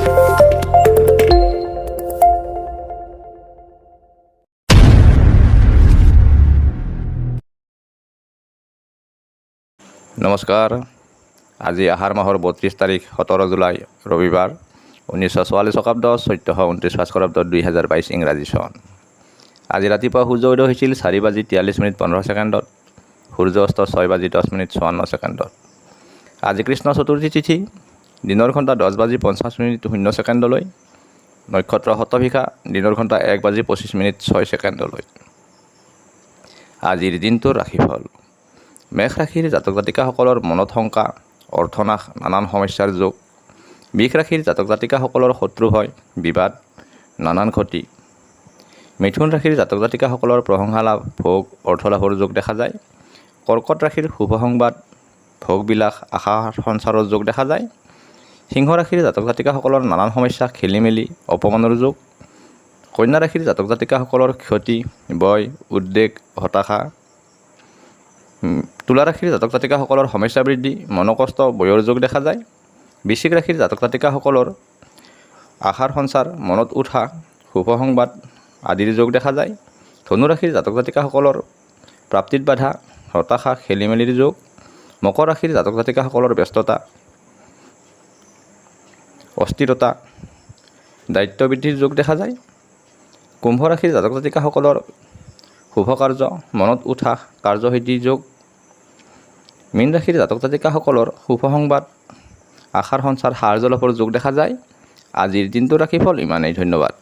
নমস্কাৰ। আজি আহাৰ মাহৰ ৩২ তাৰিখ ১৭ জুলাই ৰবিবাৰ ১৯৪৪ শকাব্দ ১৪২৯ ভাস্কৰাব্দ ২০২২ ইংৰাজী চন। আজি ৰাতিপুৱা সূৰ্য উদয় হৈছিল 4:৪৩:১৫ সূৰ্য অস্ত 6:১০:৫৪। আজি কৃষ্ণ চতুৰ্থী তিথি। দিনৰ ঘণ্টা 10:৫০:০০ নক্ষত্ৰ শতভিষা। দিনৰ ঘণ্টা 1:২৫:০৬। আজিৰ দিনটোৰ ৰাশিফল। মেষ ৰাশিৰ জাতক জাতিকাসকলৰ মনত শংকা, অৰ্থনাশ, নানান সমস্যাৰ যোগ। বৃষ ৰাশিৰ জাতক জাতিকাসকলৰ শত্ৰু ভয়, বিবাদ, নানান ক্ষতি। মিথুন ৰাশিৰ জাতক জাতিকাসকলৰ প্ৰশংসা লাভ, ভোগ, অৰ্থলাভৰ যোগ দেখা যায়। কৰ্কট ৰাশিৰ শুভ সংবাদ, ভোগবিলাস, আশা সঞ্চাৰৰ যোগ দেখা যায়। সিংহ ৰাশিৰ জাতক জাতিকাসকলৰ নানান সমস্যা, খেলিমেলি, অপমানৰ যোগ। কন্যা ৰাশিৰ জাতক জাতিকাসকলৰ ক্ষতি, ভয়, উদ্বেগ, হতাশা। তুলা ৰাশিৰ জাতক জাতিকাসকলৰ সমস্যা বৃদ্ধি, মনোকষ্ট, বয়ৰ যোগ দেখা যায়। বৃশ্চিক ৰাশিৰ জাতক জাতিকাসকলৰ আশাৰ সঞ্চাৰ, মনত উৎসাহ, শুভ সংবাদ আদিৰ যোগ দেখা যায়। ধনু ৰাশিৰ জাতক জাতিকাসকলৰ প্ৰাপ্তিত বাধা, হতাশা, খেলিমেলিৰ যোগ। মকৰ ৰাশিৰ জাতক জাতিকাসকলৰ ব্যস্ততা, অস্থিৰতা, দায়িত্ব বৃদ্ধিৰ যোগ দেখা যায়। কুম্ভ ৰাশিৰ জাতক জাতিকাসকলৰ শুভ কাৰ্য, মনত উৎসাহ, কাৰ্যসিদ্ধিৰ যোগ। মীন ৰাশিৰ জাতক জাতিকাসকলৰ শুভ সংবাদ, আশাৰ সঞ্চাৰ, সাহায্য লাভৰ যোগ দেখা যায়। আজিৰ দিনটোৰ ৰাশিফল ইমানেই। ধন্যবাদ।